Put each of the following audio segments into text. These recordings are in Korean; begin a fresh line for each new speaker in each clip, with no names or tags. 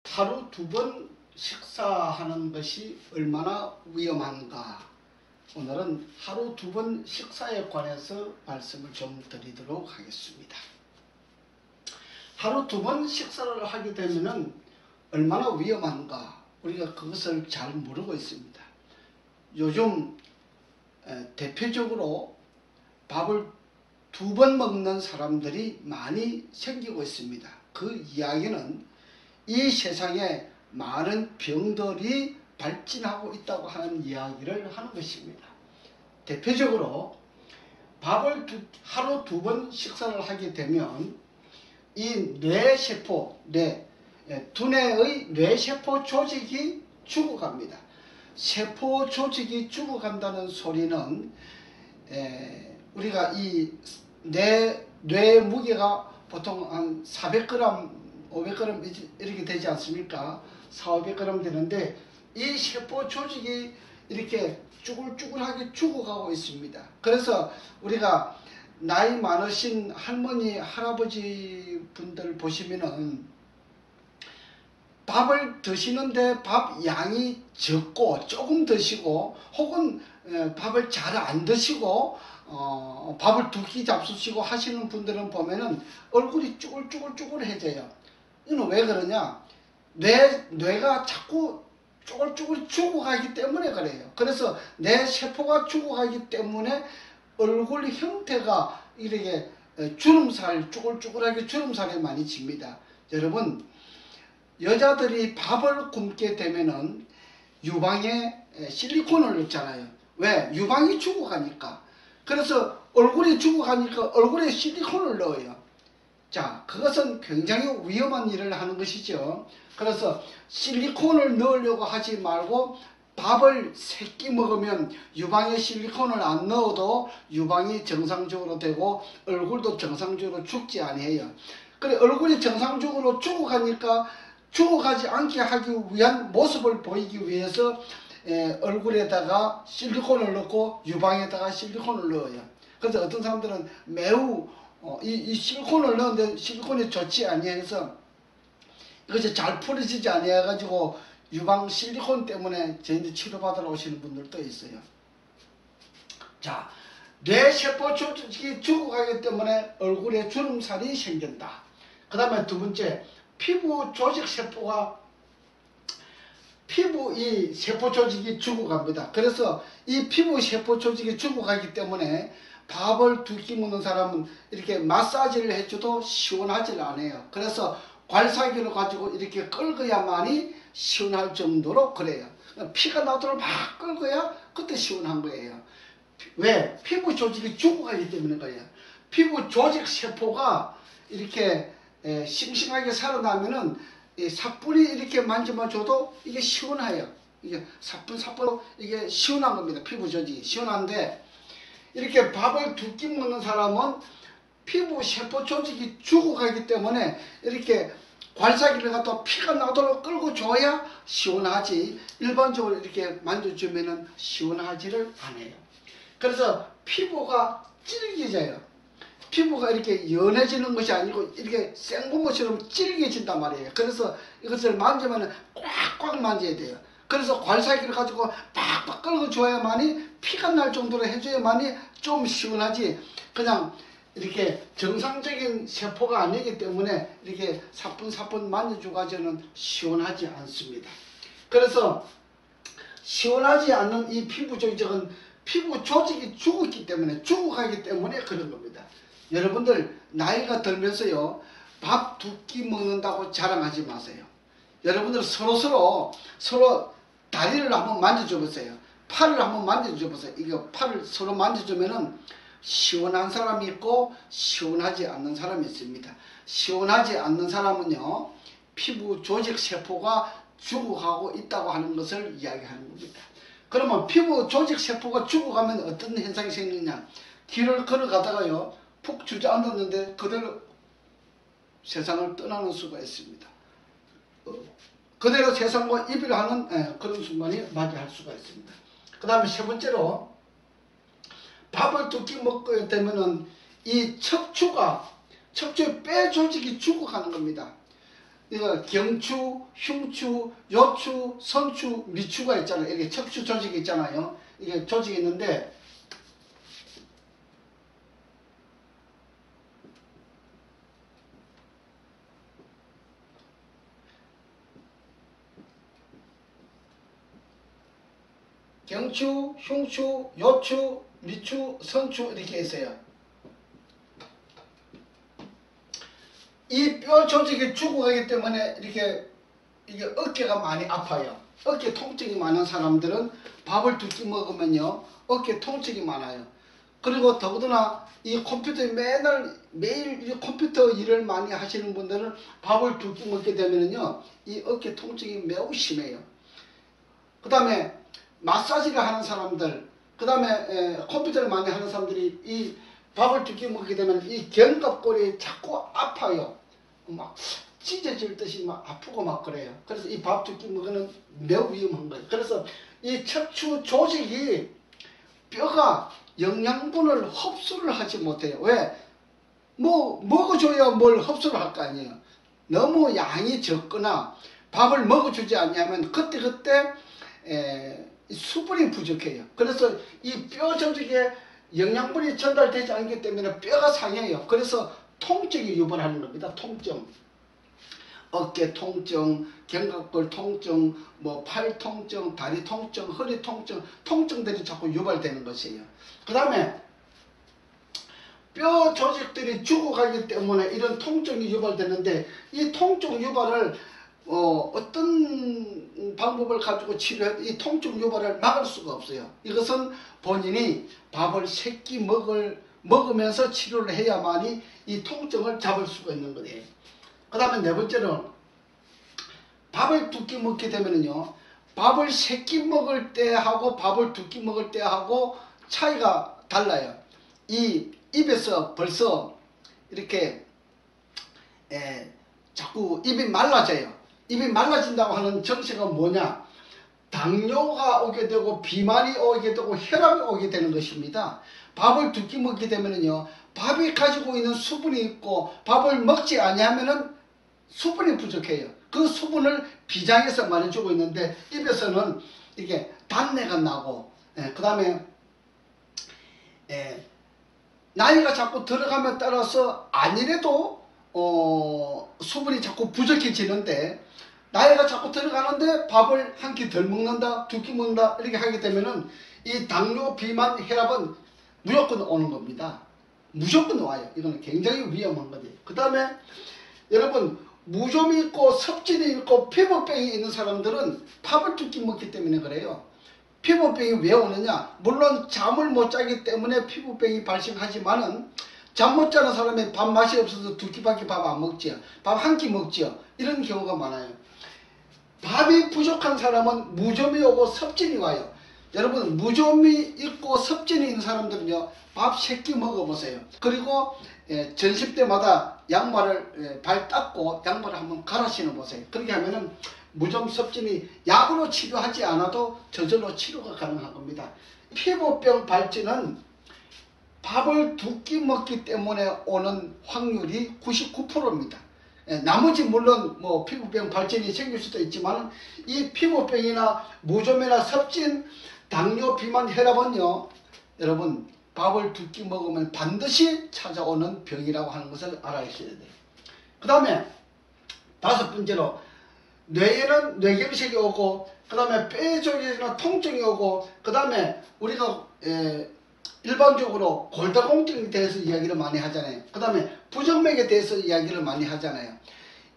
하루 2번 식사하는 것이 얼마나 위험한가. 오늘은 하루 2번 식사에 관해서 말씀을 좀 드리도록 하겠습니다. 하루 2번 식사를 하게 되면 얼마나 위험한가, 우리가 그것을 잘 모르고 있습니다. 요즘 대표적으로 밥을 2번 먹는 사람들이 많이 생기고 있습니다. 그 이야기는 이 세상에 많은 병들이 발진하고 있다고 하는 이야기를 하는 것입니다. 대표적으로 밥을 하루 2번 식사를 하게 되면 이 뇌세포, 두뇌의 뇌세포 조직이 죽어갑니다. 세포 조직이 죽어간다는 소리는 우리가 이 뇌 무게가 보통 한 400g 500g 이렇게 되지 않습니까? 400~500g 되는데 이 세포 조직이 이렇게 쭈글쭈글하게 죽어가고 있습니다. 그래서 우리가 나이 많으신 할머니, 할아버지 분들 보시면은 밥을 드시는데 밥 양이 적고 조금 드시고, 혹은 밥을 잘 안 드시고 밥을 2끼 잡수시고 하시는 분들은 보면은 얼굴이 쭈글쭈글해져요. 이는 왜 그러냐? 뇌가 자꾸 쭈글쭈글 죽어가기 때문에 그래요. 그래서 내 세포가 죽어가기 때문에 얼굴 형태가 이렇게 주름살, 쭈글쭈글하게 주름살이 많이 집니다. 여러분, 여자들이 밥을 굶게 되면은 유방에 실리콘을 넣잖아요. 왜? 유방이 죽어가니까. 그래서 얼굴이 죽어가니까 얼굴에 실리콘을 넣어요. 자, 그것은 굉장히 위험한 일을 하는 것이죠. 그래서 실리콘을 넣으려고 하지 말고 밥을 3끼 먹으면 유방에 실리콘을 안 넣어도 유방이 정상적으로 되고 얼굴도 정상적으로 죽지 아니해요. 그래, 얼굴이 정상적으로 죽어가니까 죽어가지 않게 하기 위한 모습을 보이기 위해서 얼굴에다가 실리콘을 넣고 유방에다가 실리콘을 넣어요. 그래서 어떤 사람들은 매우 이 실리콘을 넣었는데 실리콘이 좋지 아니해서 이것이 잘 풀어지지 아니해가지고 유방 실리콘 때문에 저희들 치료받으러 오시는 분들도 있어요. 자, 뇌세포 조직이 죽어가기 때문에 얼굴에 주름살이 생긴다. 그 다음에 2번째, 피부 조직 세포가 이 세포 조직이 죽어갑니다. 그래서 이 피부 세포 조직이 죽어가기 때문에 밥을 2끼 먹는 사람은 이렇게 마사지를 해줘도 시원하지 않아요. 그래서 괄사기를 가지고 이렇게 끌어야만이 시원할 정도로 그래요. 피가 나도록 막 끌어야 그때 시원한 거예요. 왜? 피부 조직이 죽어가기 때문에 그래요. 피부 조직 세포가 이렇게 싱싱하게 살아나면은 사뿐히 이렇게 만져만 줘도 이게 시원해요. 이게 사뿐사뿐 이게 시원한 겁니다. 피부 조직이 시원한데, 이렇게 밥을 2끼 먹는 사람은 피부 세포 조직이 죽어가기 때문에 이렇게 괄사기를 갖다 피가 나도록 끌고 줘야 시원하지, 일반적으로 이렇게 만져주면은 시원하지를 않아요. 그래서 피부가 질겨져요. 피부가 이렇게 연해지는 것이 아니고 이렇게 생고무처럼 질겨진단 말이에요. 그래서 이것을 만지면 꽉꽉 만져야 돼요. 그래서 괄사기를 가지고 팍팍 끌고 줘야만이 피가 날 정도로 해줘야만이 좀 시원하지, 그냥 이렇게 정상적인 세포가 아니기 때문에 이렇게 사뿐사뿐 만져줘가지고는 시원하지 않습니다. 그래서 시원하지 않는 이 피부 조직은 피부 조직이 죽어가기 때문에 그런 겁니다. 여러분들 나이가 들면서요, 밥 2끼 먹는다고 자랑하지 마세요. 여러분들 서로 다리를 한번 만져줘 보세요. 팔을 한번 만져줘 보세요. 이거 팔을 서로 만져주면은 시원한 사람이 있고 시원하지 않는 사람이 있습니다. 시원하지 않는 사람은요, 피부 조직 세포가 죽어가고 있다고 하는 것을 이야기하는 겁니다. 그러면 피부 조직 세포가 죽어가면 어떤 현상이 생기느냐? 길을 걸어가다가요, 푹 주저앉았는데 그대로 세상을 떠나는 수가 있습니다. 그대로 세상과 이별하는 그런 순간이 맞이할 수가 있습니다. 그 다음에 3번째로, 밥을 2끼 먹게 되면은 이 척추의 뼈 조직이 죽어가는 겁니다. 이거 경추, 흉추, 요추, 선추, 미추가 있잖아요. 이렇게 척추 조직이 있잖아요. 이게 조직이 있는데 경추, 흉추, 요추, 미추, 선추 이렇게 있어요. 이 뼈 조직이 죽어가기 때문에 이렇게 이게 어깨가 많이 아파요. 어깨 통증이 많은 사람들은 밥을 두 끼 먹으면요 어깨 통증이 많아요. 그리고 더구나 이 컴퓨터에 매일 이 컴퓨터 일을 많이 하시는 분들은 밥을 두 끼 먹게 되면요 이 어깨 통증이 매우 심해요. 그 다음에 마사지를 하는 사람들, 그 다음에 컴퓨터를 많이 하는 사람들이 이 밥을 두 끼 먹게 되면 이 견갑골이 자꾸 아파요. 막 찢어질 듯이 막 아프고 막 그래요. 그래서 이 밥 두 끼 먹으면 매우 위험한 거예요. 그래서 이 척추 조직이 뼈가 영양분을 흡수를 하지 못해요. 왜? 뭐 먹어줘야 뭘 흡수를 할 거 아니에요. 너무 양이 적거나 밥을 먹어주지 않냐면 그때그때 수분이 부족해요. 그래서 이 뼈 조직에 영양분이 전달되지 않기 때문에 뼈가 상해요. 그래서 통증이 유발하는 겁니다. 통증. 어깨 통증, 견갑골 통증, 뭐 팔 통증, 다리 통증, 허리 통증, 통증들이 자꾸 유발되는 것이에요. 그 다음에 뼈 조직들이 죽어가기 때문에 이런 통증이 유발되는데 이 통증 유발을 어떤 방법을 가지고 치료해도 이 통증 유발을 막을 수가 없어요. 이것은 본인이 밥을 3끼 먹으면서 치료를 해야만이 이 통증을 잡을 수가 있는 거예요. 그 다음에 네 번째는 밥을 두 끼 먹게 되면요 밥을 3끼 먹을 때 하고 밥을 두 끼 먹을 때 하고 차이가 달라요. 이 입에서 벌써 이렇게 자꾸 입이 말라져요. 입이 말라진다고 하는 정체가 뭐냐? 당뇨가 오게 되고 비만이 오게 되고 혈압이 오게 되는 것입니다. 밥을 두 끼 먹게 되면요 밥이 가지고 있는 수분이 있고 밥을 먹지 아니하면은 수분이 부족해요. 그 수분을 비장에서 많이 주고 있는데 입에서는 이게 단내가 나고 그 다음에 나이가 자꾸 들어가면 따라서 아니래도 수분이 자꾸 부족해지는데 나이가 자꾸 들어가는데 밥을 한 끼 덜 먹는다, 두 끼 먹는다 이렇게 하게 되면은 이 당뇨, 비만, 혈압은 무조건 오는 겁니다. 무조건 와요. 이거는 굉장히 위험한 거죠. 그 다음에 여러분 무좀이 있고 섭진이 있고 피부병이 있는 사람들은 밥을 두 끼 먹기 때문에 그래요. 피부병이 왜 오느냐? 물론 잠을 못 자기 때문에 피부병이 발생하지만은 잠 못 자는 사람이 밥 맛이 없어서 두 끼밖에 밥 안 먹지요. 밥 한 끼 먹지요. 이런 경우가 많아요. 밥이 부족한 사람은 무좀이 오고 섭진이 와요. 여러분 무좀이 있고 섭진이 있는 사람들은요 밥 3끼 먹어보세요. 그리고 전십 때마다 양말을 발 닦고 양말을 한번 갈아 신어보세요. 그렇게 하면은 무좀 섭진이 약으로 치료하지 않아도 저절로 치료가 가능한 겁니다. 피부병 발진은 밥을 두 끼 먹기 때문에 오는 확률이 99%입니다. 나머지 물론 뭐 피부병 발진이 생길 수도 있지만 이 피부병이나 무좀이나 섭진, 당뇨, 비만, 혈압은요 여러분 밥을 두 끼 먹으면 반드시 찾아오는 병이라고 하는 것을 알아주셔야 돼요. 그 다음에 다섯 번째로 뇌에는 뇌경색이 오고 그 다음에 뼈 조직에는 통증이 오고 그 다음에 우리가 일반적으로 골다공증에 대해서 이야기를 많이 하잖아요. 그 다음에 부정맥에 대해서 이야기를 많이 하잖아요.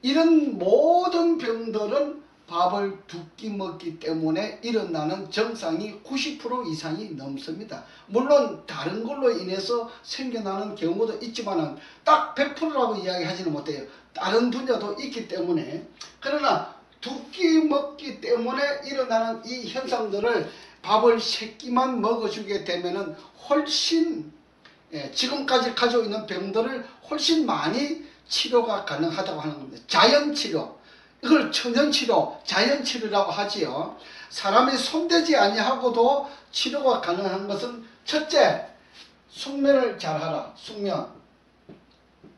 이런 모든 병들은 밥을 두 끼 먹기 때문에 일어나는 증상이 90% 이상이 넘습니다. 물론 다른 걸로 인해서 생겨나는 경우도 있지만 딱 100%라고 이야기하지는 못해요. 다른 분야도 있기 때문에. 그러나 두 끼 먹기 때문에 일어나는 이 현상들을 밥을 3끼만 먹어주게 되면은 훨씬 지금까지 가지고 있는 병들을 훨씬 많이 치료가 가능하다고 하는 겁니다. 자연치료, 이걸 천연치료, 자연치료라고 하지요. 사람이 손대지 아니하고도 치료가 가능한 것은 첫째, 숙면을 잘하라. 숙면.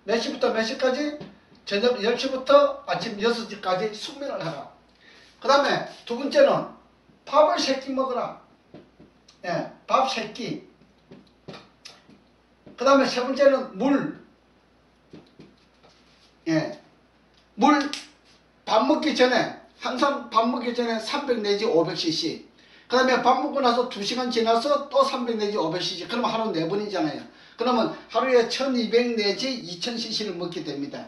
몇 시부터 몇 시까지? 저녁 10시부터 아침 6시까지 숙면을 하라. 그 다음에 두 번째는 밥을 3끼 먹어라. 예, 밥 3끼. 그 다음에 세 번째는 물. 예, 물 밥 먹기 전에 항상 밥 먹기 전에 300 내지 500cc. 그 다음에 밥 먹고 나서 2시간 지나서 또 300 내지 500cc. 그러면 하루 4번이잖아요. 그러면 하루에 1200 내지 2000cc를 먹게 됩니다.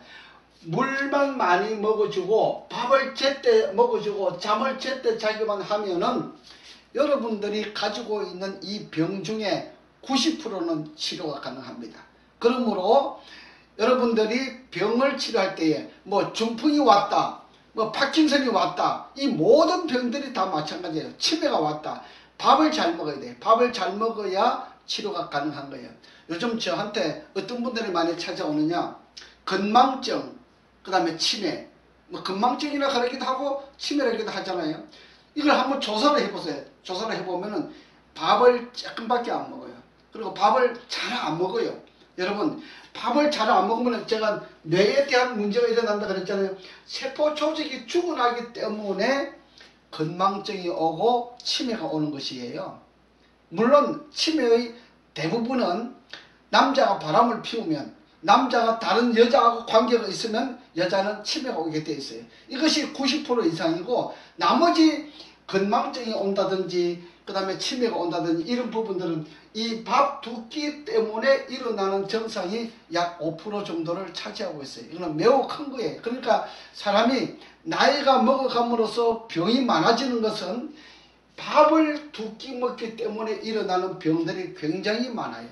물만 많이 먹어주고 밥을 제때 먹어주고 잠을 제때 자기만 하면은 여러분들이 가지고 있는 이 병 중에 90%는 치료가 가능합니다. 그러므로 여러분들이 병을 치료할 때에 뭐 중풍이 왔다, 뭐 파킨슨이 왔다, 이 모든 병들이 다 마찬가지예요. 치매가 왔다. 밥을 잘 먹어야 돼요. 밥을 잘 먹어야 치료가 가능한 거예요. 요즘 저한테 어떤 분들이 많이 찾아오느냐, 건망증, 그 다음에 치매, 뭐 건망증이라 그러기도 하고 치매라기도 하잖아요. 이걸 한번 조사를 해보세요. 조사를 해보면은 밥을 조금밖에 안 먹어요. 그리고 밥을 잘 안 먹어요. 여러분, 밥을 잘 안 먹으면 제가 뇌에 대한 문제가 일어난다 그랬잖아요. 세포 조직이 죽어나기 때문에 건망증이 오고 치매가 오는 것이에요. 물론 치매의 대부분은 남자가 바람을 피우면, 남자가 다른 여자하고 관계가 있으면 여자는 치매가 오게 돼 있어요. 이것이 90% 이상이고, 나머지 건망증이 온다든지 그 다음에 치매가 온다든지 이런 부분들은 이 밥 두 끼 때문에 일어나는 증상이 약 5% 정도를 차지하고 있어요. 이거는 매우 큰 거예요. 그러니까 사람이 나이가 먹어감으로써 병이 많아지는 것은 밥을 두 끼 먹기 때문에 일어나는 병들이 굉장히 많아요.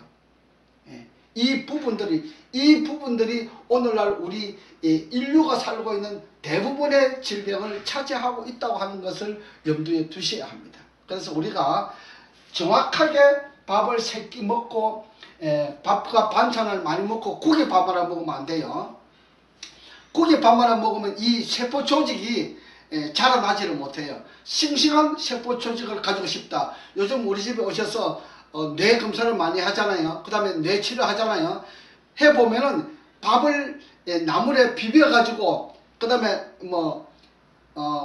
이 부분들이 오늘날 우리 인류가 살고 있는 대부분의 질병을 차지하고 있다고 하는 것을 염두에 두셔야 합니다. 그래서 우리가 정확하게 밥을 3끼 먹고 밥과 반찬을 많이 먹고 국에 밥 말아 먹으면 안 돼요. 국에 밥 말아 먹으면 이 세포 조직이 자라나지를 못해요. 싱싱한 세포 조직을 가지고 싶다. 요즘 우리 집에 오셔서 뇌 검사를 많이 하잖아요. 그 다음에 뇌 치료 하잖아요. 해보면은 밥을 나물에 비벼 가지고 그 다음에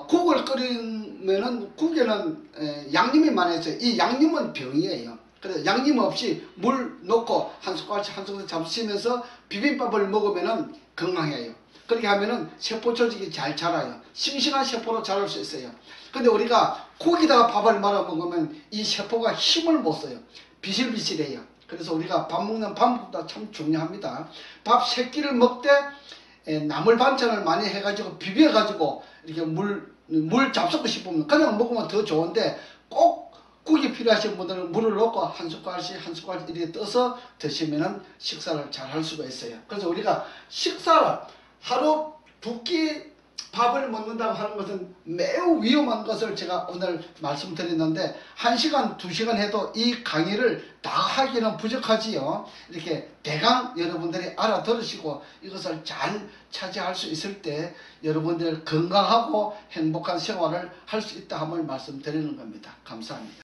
국을 끓이면은 국에는 양념이 많이 있어요. 이 양념은 병이에요. 그래서 양념 없이 물 넣고 한 숟갈씩 한 숟갈씩 잡수면서 비빔밥을 먹으면은 건강해요. 그렇게 하면은 세포 조직이 잘 자라요. 싱싱한 세포로 자랄 수 있어요. 근데 우리가 국에다가 밥을 말아 먹으면 이 세포가 힘을 못 써요. 비실비실해요. 그래서 우리가 밥 먹는 방법도 참 중요합니다. 밥 3끼를 먹되 나물 반찬을 많이 해가지고 비벼가지고 이렇게 물 잡수고 싶으면 그냥 먹으면 더 좋은데, 꼭 국이 필요하신 분들은 물을 넣고 한 숟갈씩 이렇게 떠서 드시면은 식사를 잘 할 수가 있어요. 그래서 우리가 식사를 하루 2끼 밥을 먹는다고 하는 것은 매우 위험한 것을 제가 오늘 말씀드렸는데, 1시간 2시간 해도 이 강의를 다 하기는 부족하지요. 이렇게 대강 여러분들이 알아들으시고 이것을 잘 차지할 수 있을 때 여러분들 건강하고 행복한 생활을 할 수 있다 함을 말씀드리는 겁니다. 감사합니다.